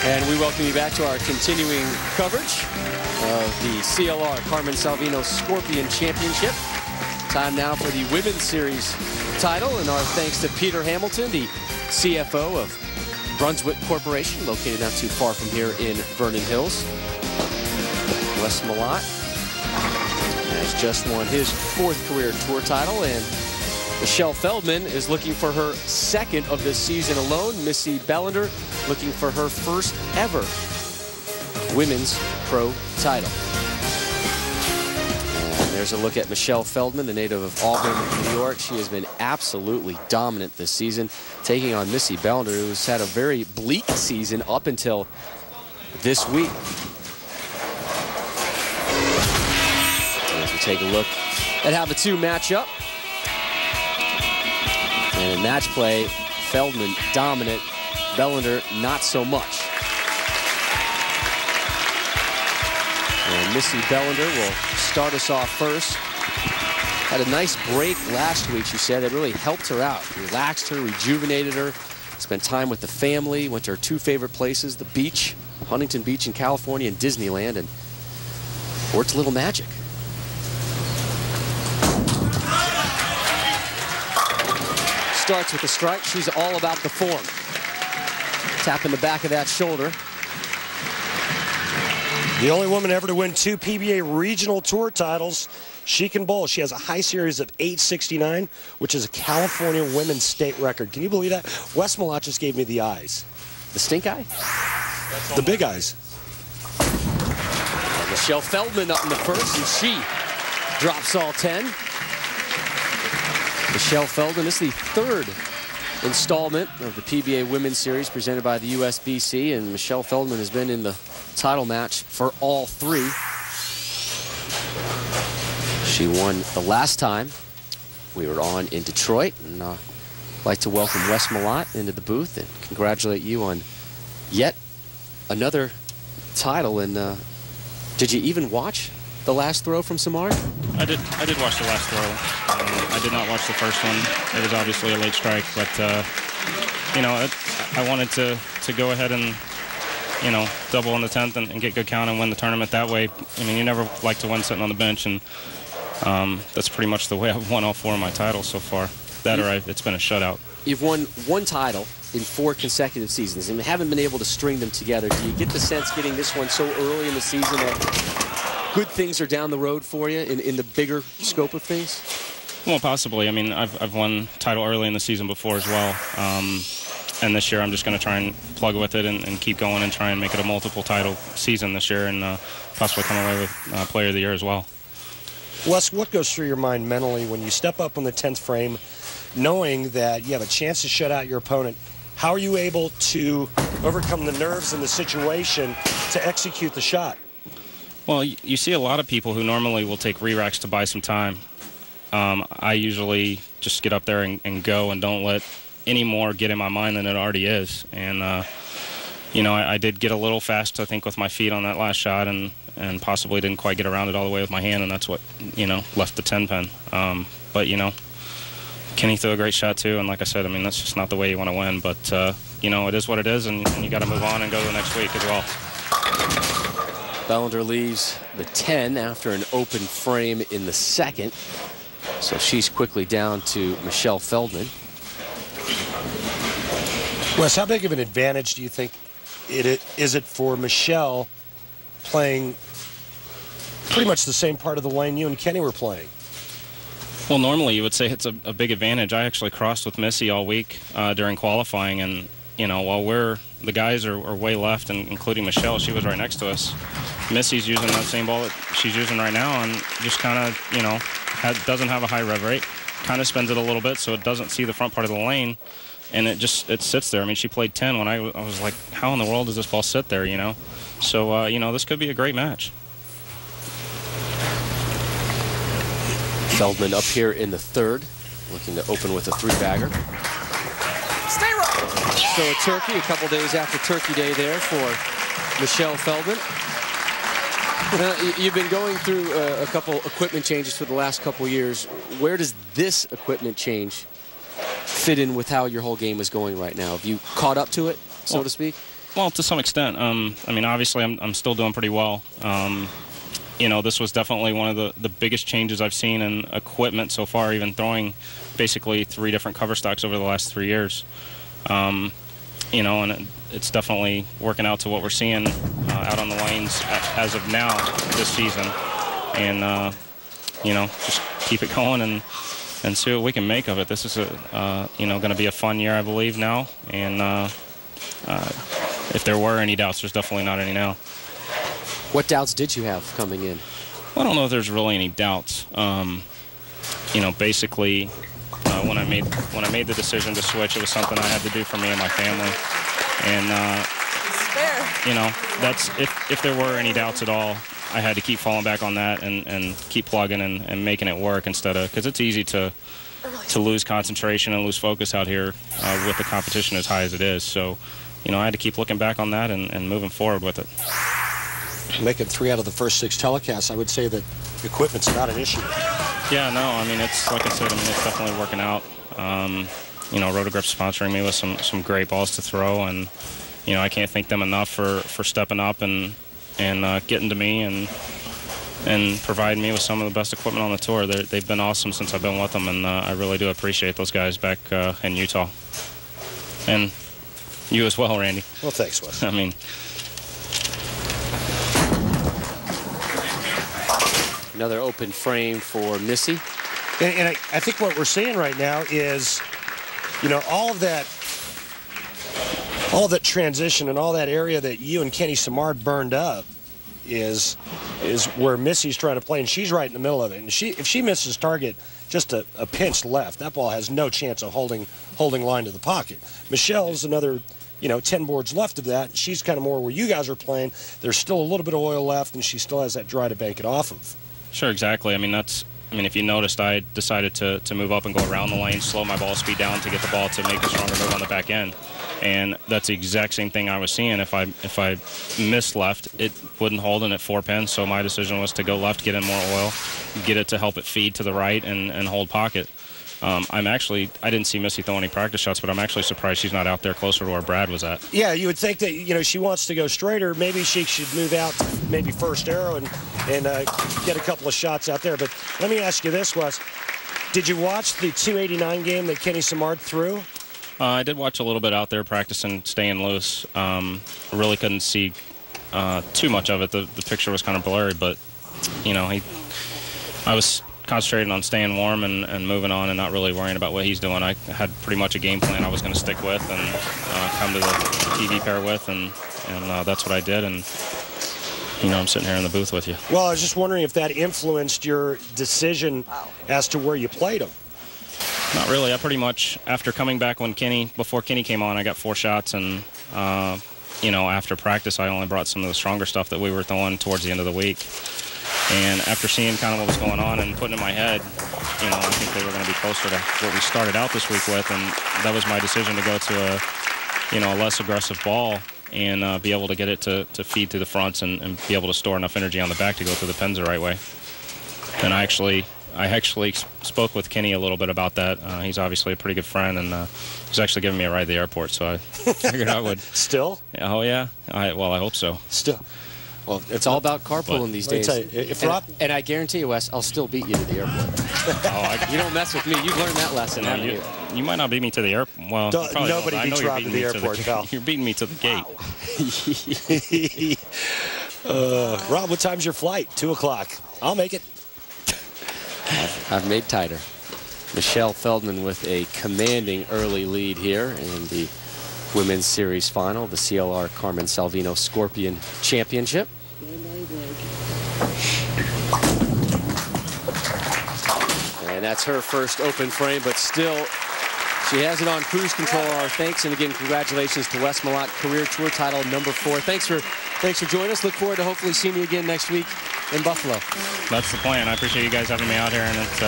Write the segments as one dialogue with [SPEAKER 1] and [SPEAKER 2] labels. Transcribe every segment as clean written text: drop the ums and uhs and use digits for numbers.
[SPEAKER 1] And we welcome you back to our continuing coverage of the CLR Carmen Salvino Scorpion Championship. Time now for the Women's Series title, and our thanks to Peter Hamilton, the CFO of Brunswick Corporation, located not too far from here in Vernon Hills. Wes Malott has just won his 4th career tour title, and Michelle Feldman is looking for her 2nd of this season alone. Missy Bellander looking for her 1st ever women's pro title. And there's a look at Michelle Feldman, the native of Auburn, New York. She has been absolutely dominant this season, taking on Missy Bellander, who's had a very bleak season up until this week. As we take a look at how the two match up. And in match play, Feldman dominant, Bellander not so much. And Missy Bellander will start us off first. Had a nice break last week, she said. It really helped her out. Relaxed her, rejuvenated her, spent time with the family, went to her 2 favorite places, the beach, Huntington Beach in California, and Disneyland, and worked a little magic. Starts with the strike. She's all about the form. Tapping the back of that shoulder.
[SPEAKER 2] The only woman ever to win 2 PBA regional tour titles. She can bowl. She has a high series of 869, which is a California women's state record. Can you believe that? Wes Malott just gave me the eyes.
[SPEAKER 1] The stink eye?
[SPEAKER 2] The big eyes.
[SPEAKER 1] And Michelle Feldman up in the first, and she drops all 10. Michelle Feldman, this is the 3rd installment of the PBA Women's Series presented by the USBC, and Michelle Feldman has been in the title match for all 3. She won the last time we were on in Detroit, and I'd like to welcome Wes Malott into the booth and congratulate you on yet another title. And did you even watch the last throw from Samard?
[SPEAKER 3] I did watch the last throw. I did not watch the first one. It was obviously a late strike, but you know, I wanted to go ahead and, you know, double in the 10th and get good count and win the tournament that way. I mean, you never like to win sitting on the bench, and that's pretty much the way I've won all 4 of my titles so far. It's been a shutout.
[SPEAKER 1] You've won 1 title in 4 consecutive seasons and haven't been able to string them together. Do you get the sense getting this one so early in the season that good things are down the road for you in the bigger scope of things?
[SPEAKER 3] Well, possibly. I mean, I've won title early in the season before as well. And this year I'm just going to try and plug with it and keep going and try and make it a multiple title season this year, and possibly come away with Player of the Year as well.
[SPEAKER 2] Wes, what goes through your mind mentally when you step up on the 10th frame, knowing that you have a chance to shut out your opponent? How are you able to overcome the nerves in the situation to execute the shot?
[SPEAKER 3] Well, you see a lot of people who normally will take re-racks to buy some time. I usually just get up there and go and don't let any more get in my mind than it already is. And, you know, I did get a little fast, I think, with my feet on that last shot, and possibly didn't quite get around it all the way with my hand, and that's what, you know, left the 10 pin. But, you know, Kenny threw a great shot, too, and like I said, I mean, that's just not the way you want to win. But, you know, it is what it is, and you got to move on and go to the next week as well.
[SPEAKER 1] Bellander leaves the 10 after an open frame in the 2nd. So she's quickly down to Michelle Feldman.
[SPEAKER 2] Wes, how big of an advantage do you think is it for Michelle playing pretty much the same part of the lane you and Kenny were playing?
[SPEAKER 3] Well, normally you would say it's a big advantage. I actually crossed with Missy all week during qualifying, and, you know, while the guys are way left, and including Michelle, she was right next to us. Missy's using that same ball that she's using right now, and just kind of, you know, doesn't have a high rev rate, kind of spins it a little bit so it doesn't see the front part of the lane, and it sits there. I mean, she played 10 when I was like, how in the world does this ball sit there, you know? So, you know, this could be a great match.
[SPEAKER 1] Feldman up here in the 3rd, looking to open with a 3-bagger. Stay right. So a turkey a couple days after Turkey Day there for Michelle Feldman. You've been going through a couple equipment changes for the last couple years. Where does this equipment change fit in with how your whole game is going right now? Have you caught up to it, so to speak?
[SPEAKER 3] Well, to some extent. I mean, obviously, I'm still doing pretty well. This was definitely one of the biggest changes I've seen in equipment so far, even throwing basically 3 different cover stocks over the last 3 years. And it's definitely working out to what we're seeing out on the lanes as of now this season. And, just keep it going and see what we can make of it. This is, going to be a fun year, I believe, now. And if there were any doubts, there's definitely not any now.
[SPEAKER 1] What doubts did you have coming in?
[SPEAKER 3] Well, I don't know if there's really any doubts. Basically, when I made the decision to switch, it was something I had to do for me and my family. And that's if there were any doubts at all, I had to keep falling back on that and keep plugging and making it work instead of, because it's easy to lose concentration and lose focus out here with the competition as high as it is. So, I had to keep looking back on that and moving forward with it.
[SPEAKER 2] Making 3 out of the first 6 telecasts, I would say that equipment's not an issue.
[SPEAKER 3] Yeah, no, I mean, it's like I said, it's definitely working out. Rotogrip's sponsoring me with some great balls to throw, and I can't thank them enough for stepping up and getting to me and providing me with some of the best equipment on the tour. They've been awesome since I've been with them, and I really do appreciate those guys back in Utah. And you as well, Randy.
[SPEAKER 2] Well, thanks, Wes.
[SPEAKER 3] I mean,
[SPEAKER 1] another open frame for Missy.
[SPEAKER 2] And I think what we're seeing right now is, all of that transition and all that area that you and Kenny Simard burned up is where Missy's trying to play, and she's right in the middle of it. And if she misses target just a pinch left, that ball has no chance of holding line to the pocket. Michelle's another 10 boards left of that. She's kind of more where you guys are playing. There's still a little bit of oil left, and she still has that dry to bank it off of.
[SPEAKER 3] Sure, exactly. I mean, if you noticed, I decided to move up and go around the lane, slow my ball speed down to get the ball to make a stronger move on the back end. And that's the exact same thing I was seeing. If I missed left, it wouldn't hold in at 4 pins. So my decision was to go left, get in more oil, get it to help it feed to the right and hold pocket. I didn't see Missy throw any practice shots, but I'm actually surprised she's not out there closer to where Brad was at.
[SPEAKER 2] Yeah, you would think that, she wants to go straighter. Maybe she should move out to maybe first arrow and get a couple of shots out there. But let me ask you this, Wes. Did you watch the 289 game that Kenny Simard threw?
[SPEAKER 3] I did watch a little bit out there practicing staying loose. Really couldn't see too much of it. The picture was kind of blurry, but, I was concentrating on staying warm and moving on and not really worrying about what he's doing. I had pretty much a game plan I was going to stick with and come to the TV pair with, and that's what I did. And, I'm sitting here in the booth with you.
[SPEAKER 2] Well, I was just wondering if that influenced your decision as to where you played him.
[SPEAKER 3] Not really. I pretty much, after coming back before Kenny came on, I got 4 shots, and, after practice, I only brought some of the stronger stuff that we were throwing towards the end of the week. And after seeing kind of what was going on and putting in my head, I think they were going to be closer to what we started out this week with, and that was my decision to go to a less aggressive ball and be able to get it to feed through the fronts and be able to store enough energy on the back to go through the pins the right way. And I actually spoke with Kenny a little bit about that. He's obviously a pretty good friend, and he's actually giving me a ride to the airport, so I figured I would.
[SPEAKER 2] Still?
[SPEAKER 3] Oh, yeah. I hope so.
[SPEAKER 2] Still.
[SPEAKER 1] Well, it's all about carpooling these days. And I guarantee you, Wes, I'll still beat you to the airport. You don't mess with me. You've learned that lesson, haven't you?
[SPEAKER 3] You might not beat me to the airport. Well,
[SPEAKER 2] nobody beats Rob to the airport, pal.
[SPEAKER 3] You're beating me to the gate.
[SPEAKER 2] Rob, what time's your flight? 2 o'clock. I'll make it.
[SPEAKER 1] I've made tighter. Michelle Feldman with a commanding early lead here in the Women's Series Final, the CLR Carmen Salvino Scorpion Championship. And that's her first open frame, but still, she has it on cruise control. Our thanks, and again, congratulations to Wes Malott, career tour title #4. Thanks for joining us. Look forward to hopefully seeing you again next week in Buffalo.
[SPEAKER 3] That's the plan. I appreciate you guys having me out here, and it's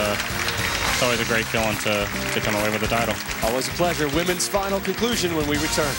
[SPEAKER 3] always a great feeling to come away with the title.
[SPEAKER 1] Always a pleasure. Women's final conclusion when we return.